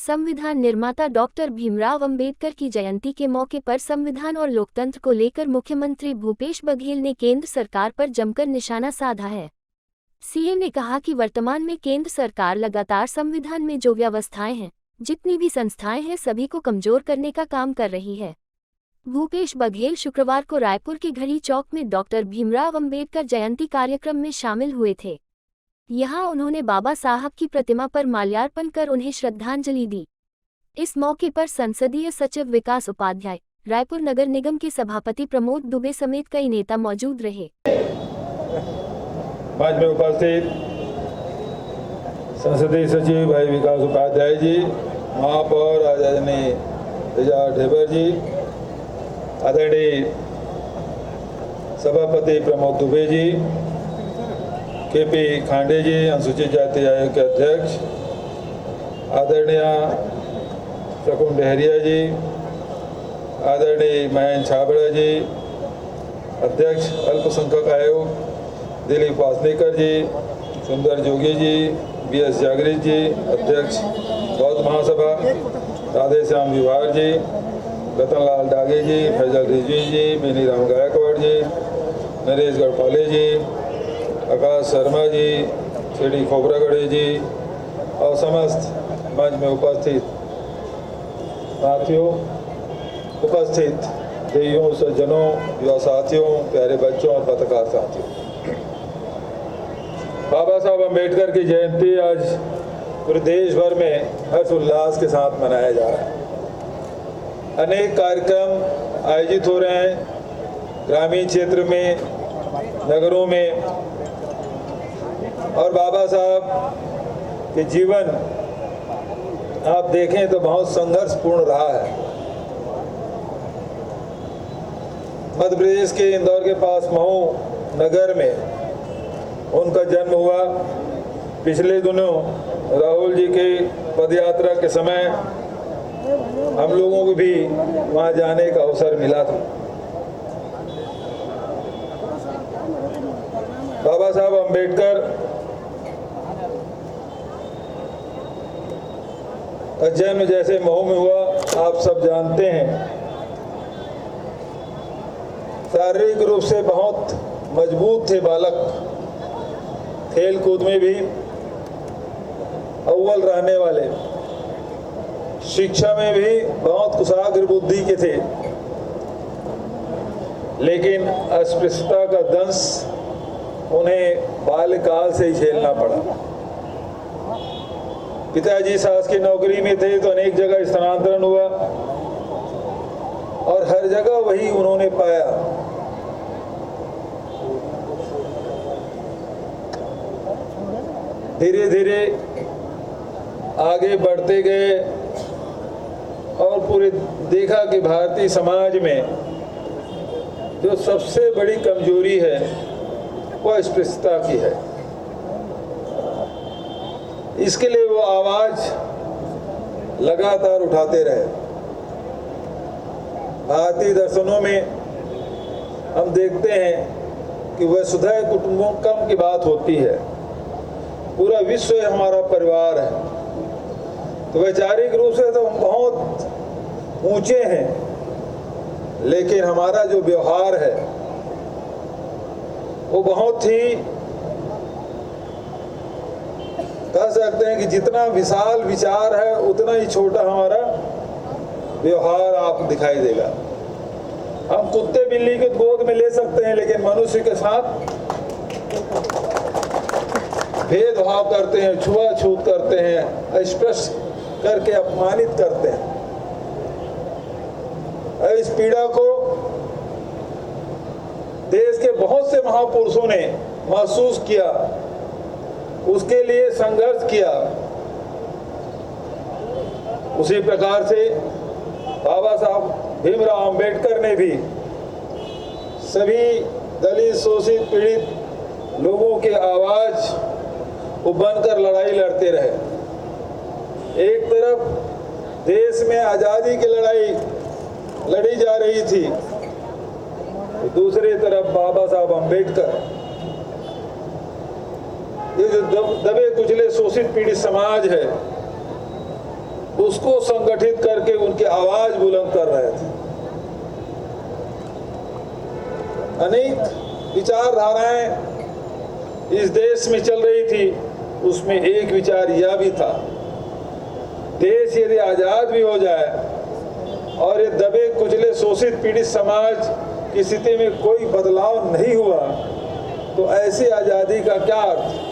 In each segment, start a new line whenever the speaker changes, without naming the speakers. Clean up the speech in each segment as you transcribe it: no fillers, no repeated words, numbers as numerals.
संविधान निर्माता डॉक्टर भीमराव अंबेडकर की जयंती के मौके पर संविधान और लोकतंत्र को लेकर मुख्यमंत्री भूपेश बघेल ने केंद्र सरकार पर जमकर निशाना साधा है। सीएम ने कहा कि वर्तमान में केंद्र सरकार लगातार संविधान में जो व्यवस्थाएं हैं, जितनी भी संस्थाएं हैं, सभी को कमजोर करने का काम कर रही है। भूपेश बघेल शुक्रवार को रायपुर के घड़ी चौक में डॉक्टर भीमराव अंबेडकर जयंती कार्यक्रम में शामिल हुए थे। यहां उन्होंने बाबा साहब की प्रतिमा पर माल्यार्पण कर उन्हें श्रद्धांजलि दी। इस मौके पर संसदीय सचिव विकास उपाध्याय, रायपुर नगर निगम के सभापति प्रमोद दुबे समेत कई नेता मौजूद रहे।
मंच में उपस्थित संसदीय सचिव भाई विकास उपाध्याय जी, महापौर आदरणीय तेजा ढेबर जी, आदरणीय सभापति प्रमोद दुबे जी, केपी खांडे जी, अनुसूचित जाति आयोग के अध्यक्ष आदरणीय शकुन डहरिया जी, आदरणीय महेंद्र छाबड़ा जी, अध्यक्ष अल्पसंख्यक आयोग दिलीप वासनीकर जी, सुंदर जोगी जी, बीएस जागृत जी, अध्यक्ष बौद्ध महासभा राधेश्याम विवार जी, रतनलाल डागे जी, फैजल रिजवी जी, मिनी राम गायकवाड़ जी, नरेश गढ़पाले जी, आकाश शर्मा जी, सीडी खोबरागढ़े जी और समस्त मंच में उपस्थित साथियों, उपस्थित देवियों, सज्जनों, युवा साथियों, प्यारे बच्चों और पत्रकार साथियों, बाबा साहब अम्बेडकर की जयंती आज पूरे देश भर में हर्षोल्लास के साथ मनाया जा रहा है। अनेक कार्यक्रम आयोजित हो रहे हैं ग्रामीण क्षेत्र में, नगरों में, और बाबा साहब के जीवन आप देखें तो बहुत संघर्षपूर्ण रहा है। मध्य प्रदेश के इंदौर के पास महू नगर में उनका जन्म हुआ। पिछले दिनों राहुल जी के पदयात्रा के समय हम लोगों को भी वहां जाने का अवसर मिला था। बाबा साहब अम्बेडकर का जन्म जैसे महू में हुआ, आप सब जानते हैं। शारीरिक रूप से बहुत मजबूत थे बालक, खेल कूद में भी अव्वल रहने वाले, शिक्षा में भी बहुत कुशाग्र बुद्धि के थे, लेकिन अस्पृश्यता का दंश उन्हें बाल्यकाल से ही झेलना पड़ा। पिताजी शासकीय नौकरी में थे तो अनेक जगह स्थानांतरण हुआ और हर जगह वही उन्होंने पाया। धीरे धीरे आगे बढ़ते गए और पूरे देखा कि भारतीय समाज में जो सबसे बड़ी कमजोरी है वो अस्पृश्यता की है। इसके लिए वो आवाज लगातार उठाते रहे। भारतीय दर्शनों में हम देखते हैं कि वसुधैव कुटुंबकम की बात होती है, पूरा विश्व हमारा परिवार है। तो वैचारिक रूप से तो हम बहुत ऊंचे हैं, लेकिन हमारा जो व्यवहार है वो बहुत ही, कह सकते हैं कि जितना विशाल विचार है उतना ही छोटा हमारा व्यवहार आप दिखाई देगा। हम कुत्ते बिल्ली के गोद में ले सकते हैं, लेकिन मनुष्य के साथ भेदभाव करते हैं, छुआछूत करते हैं, अस्पृश करके अपमानित करते हैं। इस पीड़ा को देश के बहुत से महापुरुषों ने महसूस किया, उसके लिए संघर्ष किया। उसी प्रकार से बाबा साहब भीमराव अंबेडकर ने भी सभी दलित, शोषित, पीड़ित लोगों की आवाज को बनकर लड़ाई लड़ते रहे। एक तरफ देश में आज़ादी की लड़ाई लड़ी जा रही थी, दूसरी तरफ बाबा साहब अम्बेडकर ये जो दबे कुचले शोषित पीड़ित समाज है उसको संगठित करके उनकी आवाज बुलंद कर रहे थे। अनेक विचारधाराएं इस देश में चल रही थी, उसमें एक विचार यह भी था, देश यदि आजाद भी हो जाए और ये दबे कुचले शोषित पीड़ित समाज की स्थिति में कोई बदलाव नहीं हुआ तो ऐसी आजादी का क्या अर्थ।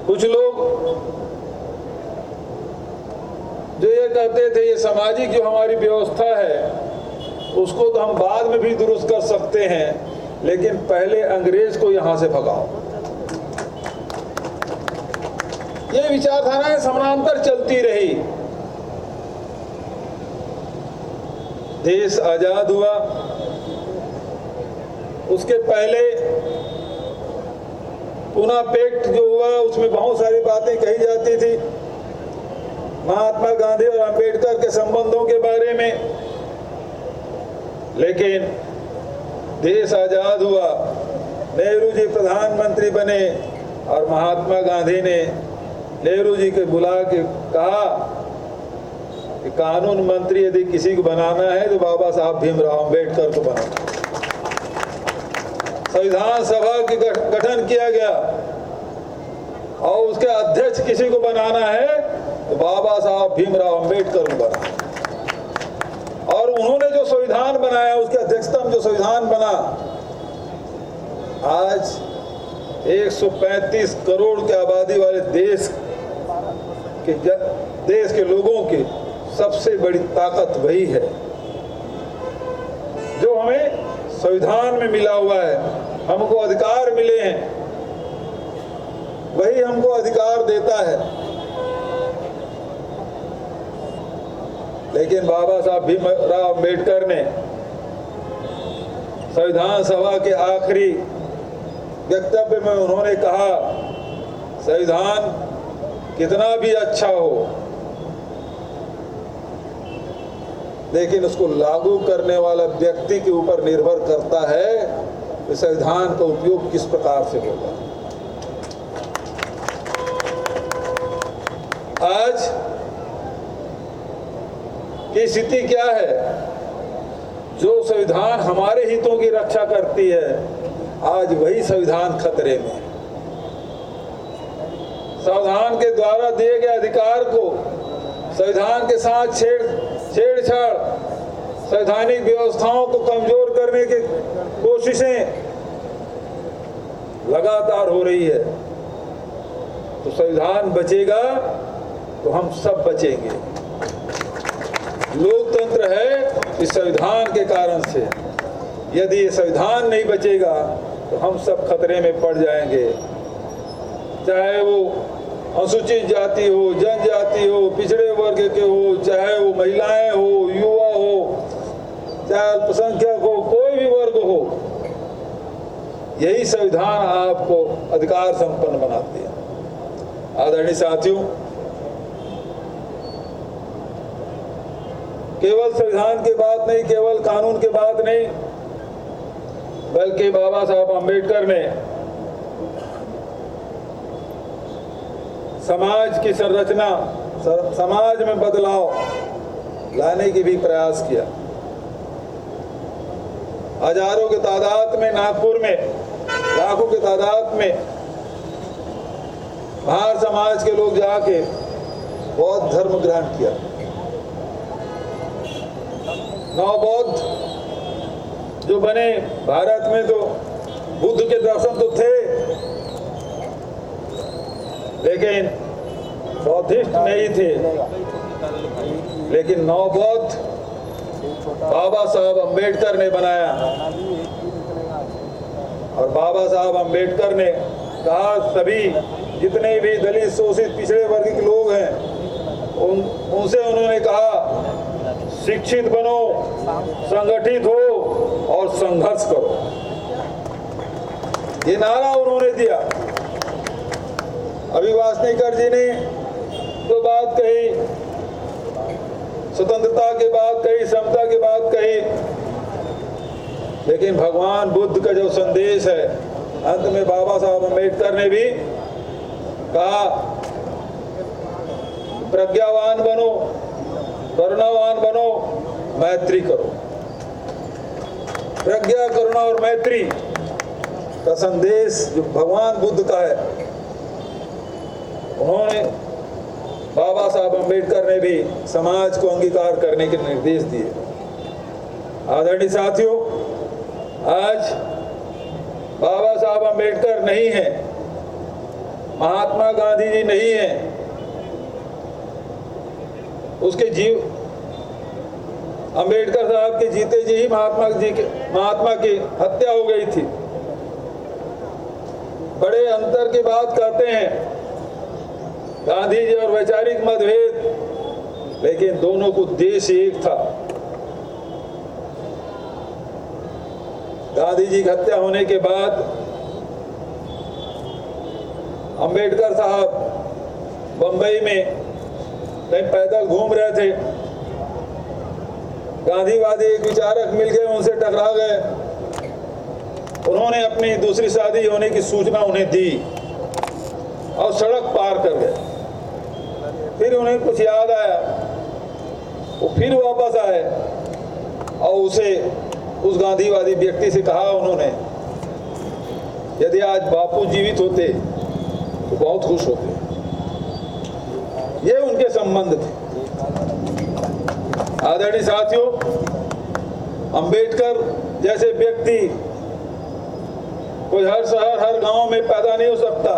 कुछ लोग जो ये कहते थे ये सामाजिक जो हमारी व्यवस्था है उसको तो हम बाद में भी दुरुस्त कर सकते हैं, लेकिन पहले अंग्रेज को यहां से भगाओ। ये विचारधाराएं समानांतर चलती रही। देश आजाद हुआ, उसके पहले पूना पैक्ट जो हुआ उसमें बहुत सारी बातें कही जाती थी महात्मा गांधी और अंबेडकर के संबंधों के बारे में, लेकिन देश आजाद हुआ, नेहरू जी प्रधानमंत्री बने और महात्मा गांधी ने नेहरू जी के बुला के कहा कि कानून मंत्री यदि किसी को बनाना है तो बाबा साहब भीमराव अंबेडकर को बनाना। संविधान सभा के गठन किया गया और उसके अध्यक्ष किसी को बनाना है तो बाबा साहब भीमराव अंबेडकर को बनाना। और उन्होंने जो संविधान बनाया, उसके अध्यक्षता में जो संविधान बना, आज 135 करोड़ की आबादी वाले देश के लोगों की सबसे बड़ी ताकत वही है जो हमें संविधान में मिला हुआ है। हमको अधिकार मिले हैं, वही हमको अधिकार देता है। लेकिन बाबा साहब भीमराव अंबेडकर ने संविधान सभा के आखिरी वक्तव्य में उन्होंने कहा, संविधान कितना भी अच्छा हो लेकिन उसको लागू करने वाला व्यक्ति के ऊपर निर्भर करता है कि संविधान का उपयोग किस प्रकार से होगा। आज की स्थिति क्या है? जो संविधान हमारे हितों की रक्षा करती है, आज वही संविधान खतरे में है। संविधान के द्वारा दिए गए अधिकार को संविधान के साथ छेड़छाड़, संवैधानिक व्यवस्थाओं को कमजोर करने की कोशिशें लगातार हो रही है। तो संविधान बचेगा तो हम सब बचेंगे। लोकतंत्र है इस संविधान के कारण से। यदि ये संविधान नहीं बचेगा तो हम सब खतरे में पड़ जाएंगे, चाहे वो अनुसूचित जाति हो, जनजाति हो, पिछड़े वर्ग के हो, चाहे वो महिलाएं हो, युवा हो, चाहे अल्पसंख्यक हो, कोई भी वर्ग हो, यही संविधान आपको अधिकार संपन्न बनाती है। आदरणीय साथियों, केवल संविधान की बात नहीं, केवल कानून की बात नहीं, बल्कि बाबा साहब अंबेडकर ने समाज की संरचना, समाज में बदलाव लाने की भी प्रयास किया। हजारों की तादाद में नागपुर में, लाखों की तादाद में बाहर समाज के लोग जाके बौद्ध धर्म ग्रहण किया। नवबौद्ध जो बने भारत में, तो बुद्ध के दर्शन तो थे लेकिन बौद्धिस्ट नहीं थे। लेकिन नवबौद्ध बाबा साहब अंबेडकर ने बनाया और बाबा साहब अंबेडकर ने कहा सभी जितने भी दलित, शोषित, पिछड़े वर्ग के लोग हैं उनसे उन्होंने कहा शिक्षित बनो, संगठित हो और संघर्ष करो। ये नारा उन्होंने दिया। अभी वासनीकर जी ने जो बात कही, स्वतंत्रता की बात कही, समता की बात कही, लेकिन भगवान बुद्ध का जो संदेश है, अंत में बाबा साहब अंबेडकर ने भी कहा प्रज्ञावान बनो, करुणावान बनो, मैत्री करो। प्रज्ञा, करुणा और मैत्री का संदेश जो भगवान बुद्ध का है, उन्होंने बाबा साहब अम्बेडकर ने भी समाज को अंगीकार करने के निर्देश दिए। आदरणीय साथियों, आज बाबा साहब अम्बेडकर नहीं है, महात्मा गांधी जी नहीं है, उसके अम्बेडकर साहब के जीते जी ही महात्मा की हत्या हो गई थी। बड़े अंतर की बात कहते हैं गांधी जी और वैचारिक मतभेद, लेकिन दोनों को उद्देश्य एक था। गांधी जी की हत्या होने के बाद अम्बेडकर साहब बंबई में कहीं पैदल घूम रहे थे, गांधीवादी एक विचारक मिल गए, उनसे टकरा गए। उन्होंने अपनी दूसरी शादी होने की सूचना उन्हें दी और सड़क पार कर गए। फिर उन्हें कुछ याद आया, वो फिर वापस आए और उस गांधीवादी व्यक्ति से कहा उन्होंने, यदि आज बापू जीवित होते तो बहुत खुश होते। ये उनके संबंध थे। आदरणीय साथियों, अंबेडकर जैसे व्यक्ति कोई हर शहर हर गांव में पैदा नहीं हो सकता।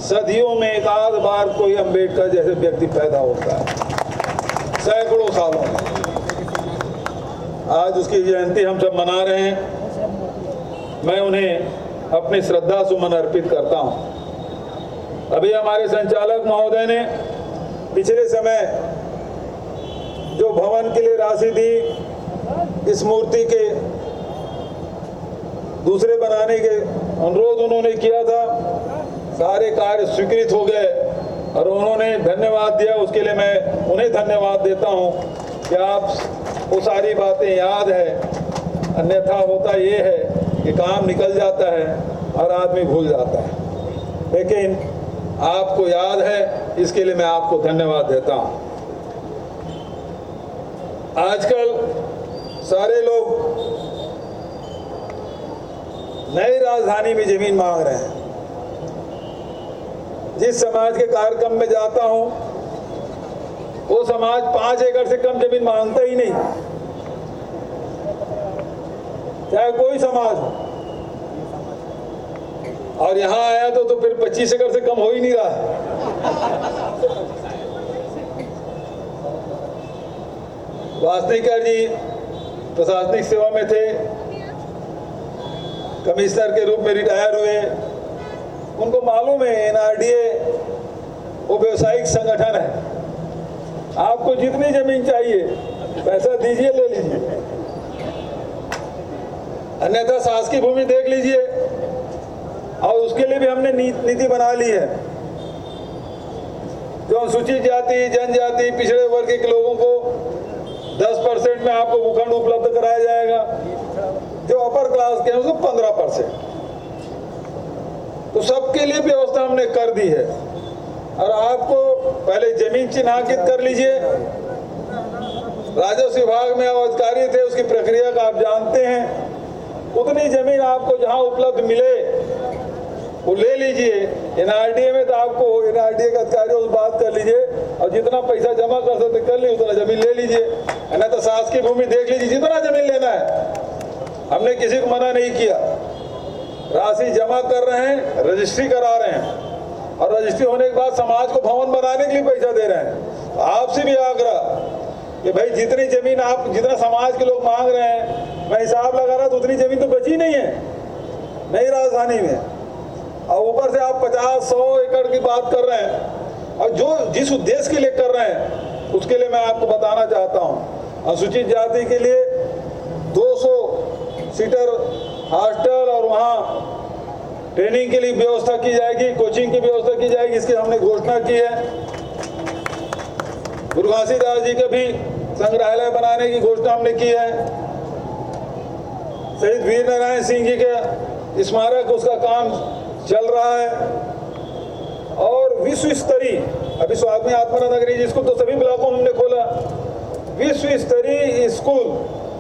सदियों में एक आध बार कोई अंबेडकर जैसे व्यक्ति पैदा होता है, सैकड़ों सालों में। आज उसकी जयंती हम सब मना रहे हैं। मैं उन्हें अपनी श्रद्धा सुमन अर्पित करता हूं। अभी हमारे संचालक महोदय ने पिछले समय जो भवन के लिए राशि दी, इस मूर्ति के दूसरे बनाने के अनुरोध उन्होंने किया था, सारे कार्य स्वीकृत हो गए और उन्होंने धन्यवाद दिया। उसके लिए मैं उन्हें धन्यवाद देता हूं कि आप वो सारी बातें याद है। अन्यथा होता ये है कि काम निकल जाता है और आदमी भूल जाता है, लेकिन आपको याद है, इसके लिए मैं आपको धन्यवाद देता हूं। आजकल सारे लोग नई राजधानी में जमीन मांग रहे हैं। जिस समाज के कार्यक्रम में जाता हूं, वो समाज 5 एकड़ से कम जमीन मांगता ही नहीं, चाहे कोई समाज हो। और यहां आया तो फिर 25 एकड़ से कम हो ही नहीं रहा है। वासनीकर जी प्रशासनिक सेवा में थे, कमिश्नर के रूप में रिटायर हुए। उनको मालूम है एनआरडीए वो व्यवसायिक संगठन है। आपको जितनी जमीन चाहिए पैसा दीजिए, ले लीजिए, अन्यथा शासकीय भूमि देख लीजिए। और उसके लिए भी हमने नीति बना ली है। जो अनुसूचित जाति, जनजाति, पिछड़े वर्ग के लोगों को 10% में आपको भूखंड उपलब्ध कराया जाएगा। जो अपर क्लास के हैं उसको 15%। तो सबके लिए व्यवस्था हमने कर दी है। और आपको पहले जमीन चिन्हांकित कर लीजिए। राजस्व विभाग में अधिकारी थे, उसकी प्रक्रिया का आप जानते हैं। उतनी जमीन आपको जहां उपलब्ध मिले वो ले लीजिए। एनआरडीए में तो आपको एनआरडीए के अधिकारियों से बात कर लीजिए और जितना पैसा जमा कर सकते कर लीजिए, उतना जमीन ले लीजिए। ना तो शासकीय भूमि देख लीजिए, जितना जमीन लेना है। हमने किसी को मना नहीं किया। राशि जमा कर रहे हैं, रजिस्ट्री करा रहे हैं और रजिस्ट्री होने के बाद समाज को भवन बनाने के लिए पैसा दे रहे हैं। आपसे भी आग्रह कि भाई जितनी जमीन आप, जितना समाज के लोग मांग रहे हैं, मैं हिसाब लगा रहा तो उतनी जमीन तो बची नहीं है नई राजधानी में। और ऊपर से आप 50-100 एकड़ की बात कर रहे हैं। और जो जिस उद्देश्य के लिए कर रहे हैं उसके लिए मैं आपको बताना चाहता हूं, अनुसूचित जाति के लिए 200 सीटर हॉस्टल और वहाँ ट्रेनिंग के लिए व्यवस्था की जाएगी, कोचिंग की व्यवस्था की जाएगी। इसकी हमने घोषणा की है। गुरु घासीदास जी का भी संग्रहालय बनाने की घोषणा हमने की है। शहीद वीर नारायण सिंह जी के स्मारक, उसका काम चल रहा है। विश्व स्तरीय, अभी स्वामी आत्मानंद नगरी जिसको तो सभी ब्लॉकों में हमने खोला, विश्व स्तरीय स्कूल,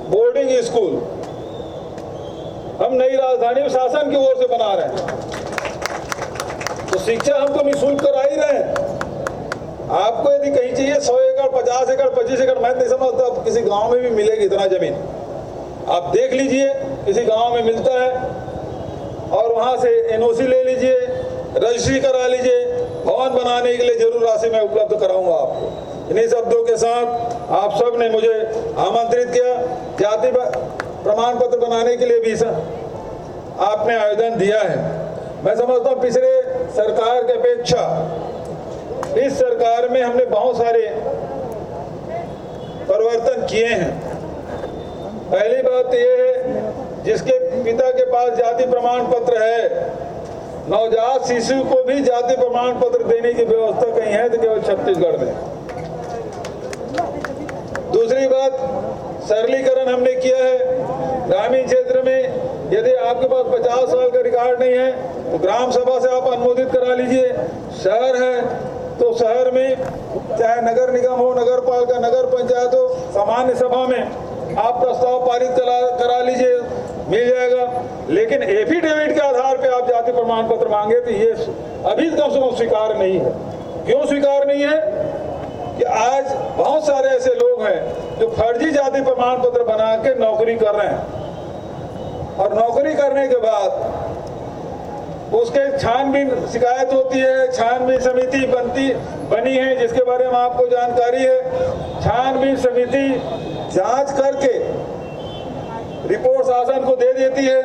बोर्डिंग स्कूल हम नई राजधानी में शासन की ओर से बना रहे हैं। तो शिक्षा हम तो निःशुल्क करा ही रहे हैं। आपको यदि कहीं चाहिए 100 एकड़, 50 एकड़, 25 एकड़, मैं नहीं समझता अब किसी गांव में भी मिलेगी इतना जमीन। आप देख लीजिए, किसी गांव में मिलता है और वहां से एनओसी ले लीजिए, रजिस्ट्री करा लीजिए, भवन बनाने के लिए जरूर राशि मैं उपलब्ध कराऊंगा आपको। इन्हीं शब्दों के साथ आप सब ने मुझे आमंत्रित किया, जाति प्रमाण पत्र बनाने के लिए भी आपने आवेदन दिया है। मैं समझता हूँ पिछले सरकार की अपेक्षा इस सरकार में हमने बहुत सारे परिवर्तन किए हैं। पहली बात यह है, जिसके पिता के पास जाति प्रमाण पत्र है, नवजात शिशु को भी जाति प्रमाण पत्र देने की व्यवस्था कहीं है तो केवल छत्तीसगढ़ में। दूसरी बात, सरलीकरण हमने किया है। ग्रामीण क्षेत्र में यदि आपके पास 50 साल का रिकॉर्ड नहीं है तो ग्राम सभा से आप अनुमोदित करा लीजिए। शहर है तो शहर में चाहे नगर निगम हो, नगर पालिका, नगर पंचायत हो, सामान्य सभा में आप प्रस्ताव पारित करा लीजिए, मिल जाएगा। लेकिन एफिडेविट के आधार पे आप जाति प्रमाण पत्र मांगे तो ये अभी कम से कम स्वीकार नहीं है। क्यों स्वीकार नहीं है? कि आज बहुत सारे ऐसे लोग हैं जो फर्जी जाति प्रमाण पत्र बना के नौकरी कर रहे हैं और नौकरी करने के बाद उसके छानबीन शिकायत होती है, छानबीन समिति बनी है जिसके बारे में आपको जानकारी है। छानबीन समिति जांच करके रिपोर्ट शासन को दे देती है,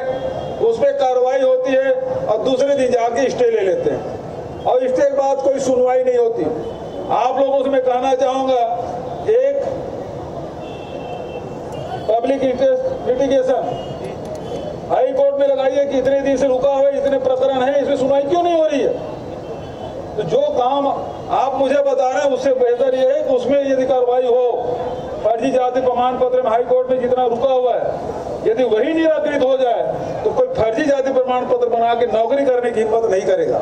उस पर कार्रवाई होती है और दूसरे दिन जाके स्टे ले लेते हैं और स्टे के बाद कोई सुनवाई नहीं होती। आप लोगों से मैं कहना चाहूंगा, एक public interest litigation high court में लगाइए कि इतने दिन से रुका हुआ है, इतने प्रकरण है, इसमें सुनवाई क्यों नहीं हो रही है। तो जो काम आप मुझे बता रहे हैं उससे बेहतर यह है कि उसमें यदि कार्रवाई हो। फर्जी जाति प्रमाण पत्र में हाई कोर्ट में जितना रुका हुआ है यदि वही निराकृत हो जाए तो कोई फर्जी जाति प्रमाण पत्र बना के नौकरी करने की हिम्मत नहीं करेगा।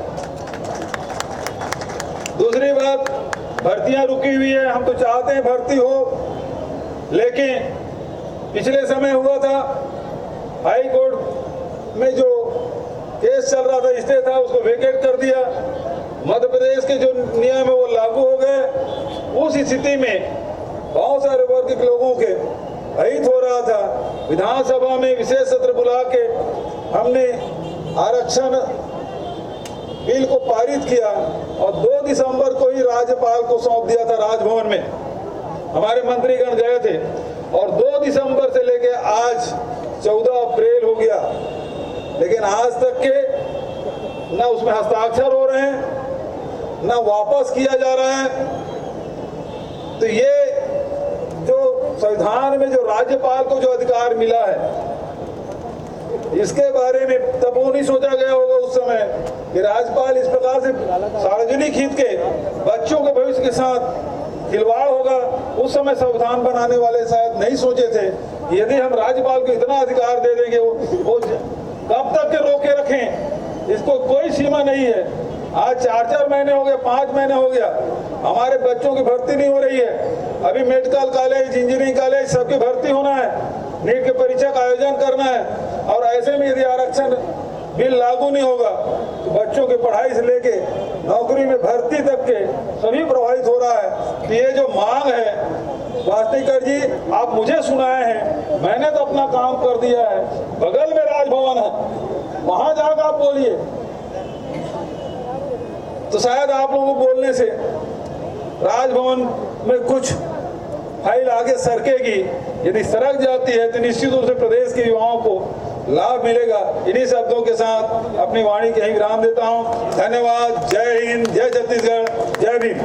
दूसरी बात, भर्तियां रुकी हुई है। हम तो चाहते हैं भर्ती हो, लेकिन पिछले समय हुआ था हाई कोर्ट में जो केस चल रहा था, स्टे था, उसको वेकेट कर दिया। मध्य प्रदेश के जो नियम है वो लागू हो गए। उस स्थिति में बहुत सारे वर्ग के लोगों के अहित हो रहा था। विधानसभा में विशेष सत्र बुला के हमने आरक्षण बिल को पारित किया और 2 दिसंबर को ही राज्यपाल को सौंप दिया था। राजभवन में हमारे मंत्रीगण गए थे और 2 दिसंबर से लेके आज 14 अप्रैल हो गया, लेकिन आज तक के न उसमें हस्ताक्षर हो रहे हैं न वापस किया जा रहा है। तो ये जो संविधान में जो राज्यपाल को जो अधिकार मिला है, इसके बारे में तब वो नहीं सोचा गया होगा उस समय कि राज्यपाल इस प्रकार से सार्वजनिक हित के बच्चों के भविष्य के साथ खिलवाड़ होगा। उस समय संविधान बनाने वाले शायद नहीं सोचे थे कि यदि हम राज्यपाल को इतना अधिकार दे देंगे वो कब तक के रोके रखें, इसको कोई सीमा नहीं है। आज 4-4 महीने हो गए, 5 महीने हो गया, हमारे बच्चों की भर्ती नहीं हो रही है। अभी मेडिकल कॉलेज, इंजीनियरिंग कॉलेज सबकी भर्ती होना है, नीट के परीक्षा का आयोजन करना है और ऐसे में यदि आरक्षण बिल लागू नहीं होगा तो बच्चों की पढ़ाई से लेके नौकरी में भर्ती तक के सभी प्रभावित हो रहा है। तो ये जो मांग है वास्तविकर जी, आप मुझे सुनाए हैं, मैंने तो अपना काम कर दिया है। बगल में राजभवन है, वहां जाकर आप बोलिए तो शायद आप लोगों को बोलने से राजभवन में कुछ फाइल आगे सरकेगी। यदि सरक जाती है तो निश्चित रूप से प्रदेश के युवाओं को लाभ मिलेगा। इन्हीं शब्दों के साथ अपनी वाणी के यहीं विराम देता हूं। धन्यवाद। जय हिंद, जय छत्तीसगढ़, जय भीम।